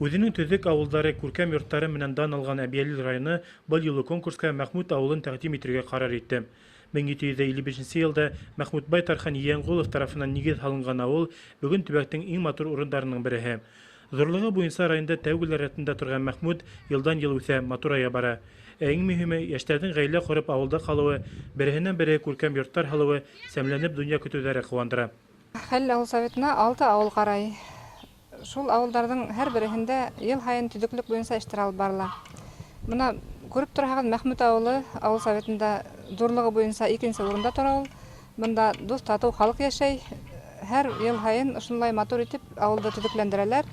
Үзенең төҙек ауылдары, күркәм йорттары менән дан алган Әбйәлил районы был юлы конкурска Мәхмүт авылын тәҡдим итергә ҡарар итте. 1755 елда Мәхмүтбай Тархан Йәнғулов тарафынан нигеҙ һалынған ауыл бөгөн төбәктең иң матур урындарының береһе. Ҙурлығы буйынса районда тәүгеләр рәтендә торған Мәхмүт йылдан-йыл үҫә, матурая бара. Иң мөһиме, йәштәрҙең ғаилә ҡорып ауылда ҡалыуы, береһенән-бере күркәм йорттар һалыуы, сәмләнеп донъя көтөүҙәре ҡыуандыра. Хәл ауыл советына 6 ауыл ҡарай. Шул ауылдарҙың һәр береһендә йыл һайын төҙөклөк буйынса эштәр алып барыла. Бына күреп торһағыҙ, Мәхмүт ауылы ауыл советында ҙурлығы буйынса 2-нче урында тора ул. Бында дуҫ, татыу халык йәшәй. Һәр йыл һайын ошондай матур итеп ауылды төҙөкләндерәләр.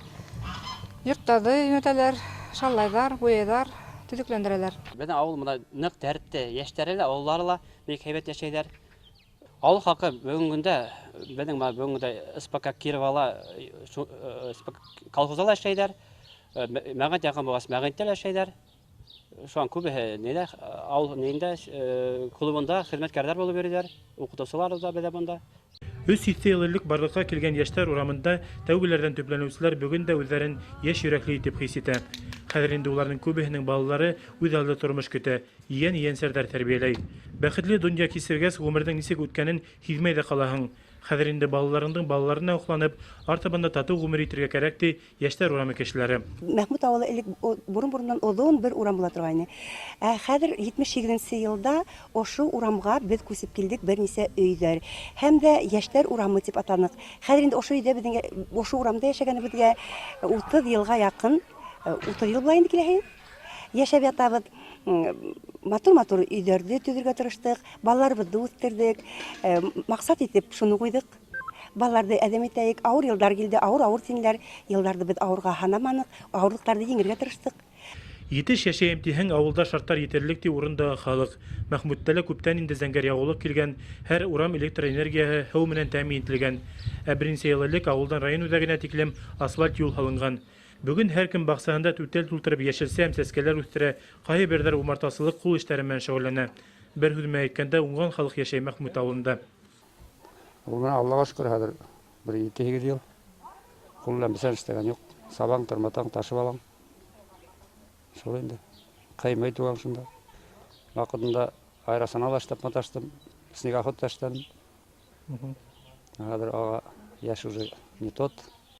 Йорттарҙы йүнәтәләр, шаллайҙар, буяйҙар, төҙөкләндерәләр. Беҙҙең ауыл мына ныҡ тәртте, йәштәре лә, ололары ла бик һәйбәт йәшәйҙәр. Ауыл халҡы бөгөнгөндә беҙҙең СПК Кировала колхозда ла эшләйҙәр, мәғәт яҡын булғас мәғәттә лә эшләйҙәр. Шуан күбеһе ауыл клубында хеҙмәткәрҙәр булып йөрөйҙәр, уҡытыусылар да беҙҙә бында. 300 йыл элек барлыҡҡа килгән йәштәр урамында тәүгеләрҙән төпләнеүселәр бөгөн дә үҙҙәрен йәш йөрәкле итеп хис итә. Хәҙер инде уларның күбеһенең балалары үҙ алды тормош көтә, ейән-ейәнсәрҙәр тәрбиәләй. Бәхетле донъя кисергәс, ғүмерҙең нисек үткәнен һиҙмәй ҙә ҡалаһың. Хәҙер инде балаларыңдың балаларына уҡланып, артабанда татыу ғүмер итергә кәрәк ти йәштәр урамы кешеләре. Мәхмүт ауылы элек бурын-бурыннан оҙон бер урам була торғайны. Хәҙер 78-нче йылда ошо урамға беҙ күсеп килдек, бер нисә өйҙәр. Һәм дә йәштәр урамы тип атаныҡ. Хәҙер инде ошо өйҙә беҙгә, ошо урамда йәшәгәнебеҙгә 30 йылға яҡын, 30 йыл була инде киләһе. Йәшәп ятабыҙ. Матур-матур өйҙәрҙе төҙөргә тырыштыҡ, балаларыбыҙҙы үҫтерҙек, маҡсат итеп шуны ҡуйҙыҡ. Балаларҙы әҙәм итәйек, ауыр йылдар килде, ауыр тинеләр, йылдарҙы беҙ ауырға һанаманыҡ, ауырлыҡтарҙы еңергә тырыштык. Етеш йәшәйем тиһәң, ауылда шарттар етерлек ти урындағы халыҡ. Мәхмүттә лә күптән инде зәңгәр яғыулыҡ килгән, һәр урам электр энергияһы, һыу менән тәьмин ителгән. Ә беренсе йыл элек ауылдан район үҙәгенә тиклем асфальт юл һалынған. Бөгөн һәр кем баҡсаһында түтәл тултырып йәшелсә һәм сәскәләр үҫтерә, ҡайһы берҙәр умартасылыҡ ҡул эштәре менән шөғөлләнә. Бер һүҙ менән әйткәндә, уңған халыҡ йәшәй Мәхмүт ауылында. Ул менән Аллаға шөкөр, хәҙер бер 7-8 йыл ҡул менән бесән эшләгән юҡ. Сабаң, тырматаң, ташып алаң. Шул инде. Ҡаймай туғаң шунда. Ваҡытында аэросанал эшләп маташтым, снегоход эшләнем. Хәҙер ага йәш уже не тот.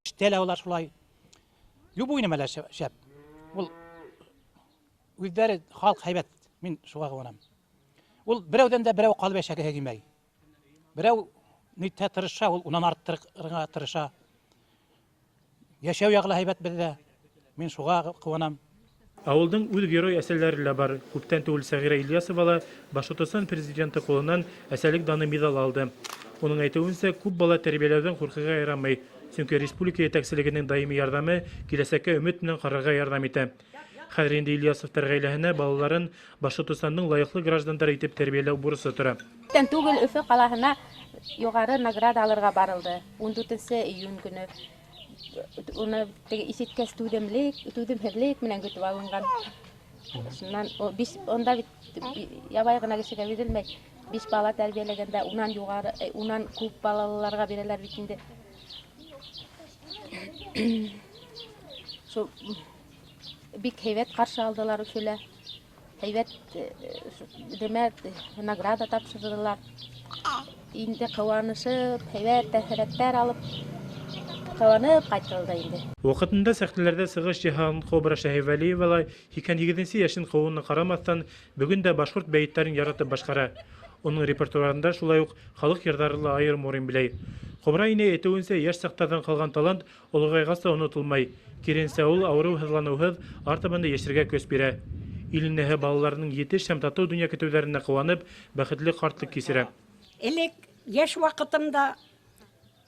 Эштә улар шулай. Любой нәмәлә шәп. Ул үҙҙәре халыҡ һәйбәт. Мин шуға ҡыуанам. Ул берәүҙән дә берәү ҡалып йәшәгеһе килмәй. Берәү нитә тырыша, ул унан арттырырға тырыша. Йәшәү яғы ла һәйбәт беҙҙә. Мин шуға ҡыуанам. Ауылдың үҙ герой әсәләре лә бар. Күптән түгел Сәғира Ильясова ла Башҡортостан президенты ҡулынан әсәлек даны миҙал алды. Уның әйтеүенсә, күп бала тәрбиәләүҙән ҡурҡырға ярамай. Сөнки республика етәкселегенең даими ярҙамы киләсәккә өмөт менән ҡарарға ярҙам итә. Хәҙер инде Ильясовтар ғаиләһенә балаларын Башҡортостандың лайыҡлы граждандары итеп тәрбиәләү бурысы тора. Күптән түгел Өфө ҡалаһына юғары награда алырға барылды. 14 июнь көнө. Уны ишеткәс түҙемһеҙлек менән көтөп алынған. Шунан онда бит ябай ғына кешегә бирелмәй. 5 бала тәрбиәләгәндә унан юғары, унан күп балаларға бирәләр бит инде. Бик һәйбәт ҡаршы алдылар Өфөлә. Һәйбәт награда тапшырҙылар. Инде ҡыуанышып, һәйбәт тәьҫораттар алып ҡыуанып ҡайтылды инде. Ваҡытында сәхнәләрҙә сығыш яһаған Кобра Шәһивәлиева ла 82 йәшен ҡыуыуына ҡарамаҫтан, бөгөн дә башҡорт бәйеттәрен яратып башҡара. Уның репертуарында шулай уҡ халыҡ йырҙары ла айырым урын биләй. Кобра инәй әйтеүенсә, йәш саҡтарҙан ҡалған талант олоғайғас та онотолмай. Киренсә, ул ауырыу-һыҙланыуһыҙ артабанда йәшәргә көс бирә. Иленәһе балаларының етеш һәм татыу донъя көтөүҙәренә ҡыуанып, бәхетле ҡартлыҡ кисерә. Элек йәш ваҡытымда,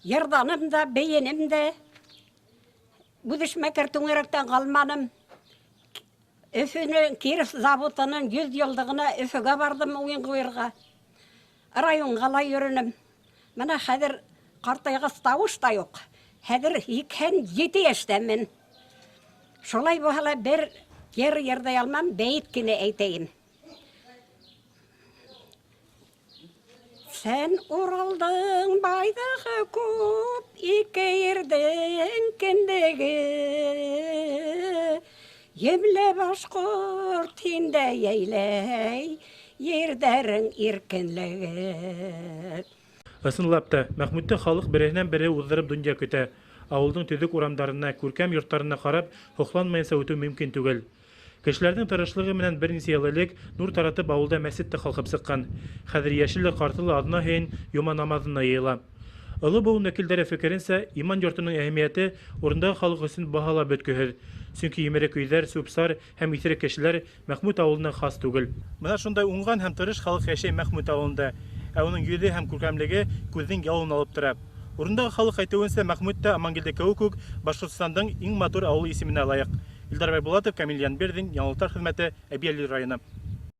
йырҙаным да, бейенем дә, бүҙеш мәкәр түңәрәктән ҡалманым. Өфөнөң Киров заводының 100 йылдығына Өфөгә бардым уйын ҡуйырға. Районға ла йөрөнөм. Мына хәҙер ҡартайғас тауыш та юҡ. Хәҙер 87 йәштәмен. Шулай булһа бер йыр йырҙай алмам, бәйет кенә әйтәйем. Сән уралдың байҙағы күп, ике ерҙең кендеге. Емле башқұрт тинде ейлей, ердерің иркенлігі. Ысынлап та, Мәхмүтте халық беренен-бере уздырып дөнья көтә. Авылдың төҙөк урамдарына, күркәм йорттарына ҡарап, һоҡланмайынса үтеү мөмкин түгел. Кешеләрҙең тырышлығы менән бер нисә йыл элек нур таратып ауылда мәсет тә қалҡып сыҡҡан. Хәҙер йәшелле ҡартылы аҙна һайын йома намаҙына йыйыла. Олы быуын вәкилдәре фекеренсә, иман йортоның әһәмиәте урындағы халыҡ өсөн баһалап бөткөһөҙ. Сөнки емерек өйҙәр, сүп-сар һәм иҫерек кешеләр Мәхмүт ауылына хас түгел. Бына шундай уңған һәм тырыш халыҡ йәшәй Мәхмүт ауылында. Ә уның йөҙө һәм күркәмлеге күҙҙең яуын алып тора. Урындағы халыҡ әйтеүенсә, Мәхмүт та Амангелде кеүек үк Башҡортостандың иң матур ауыл исеменә лайыҡ. Илдар Байбулатов, Камил Янбердин, Яңылтар хеҙмәте, Әбйәлил районы.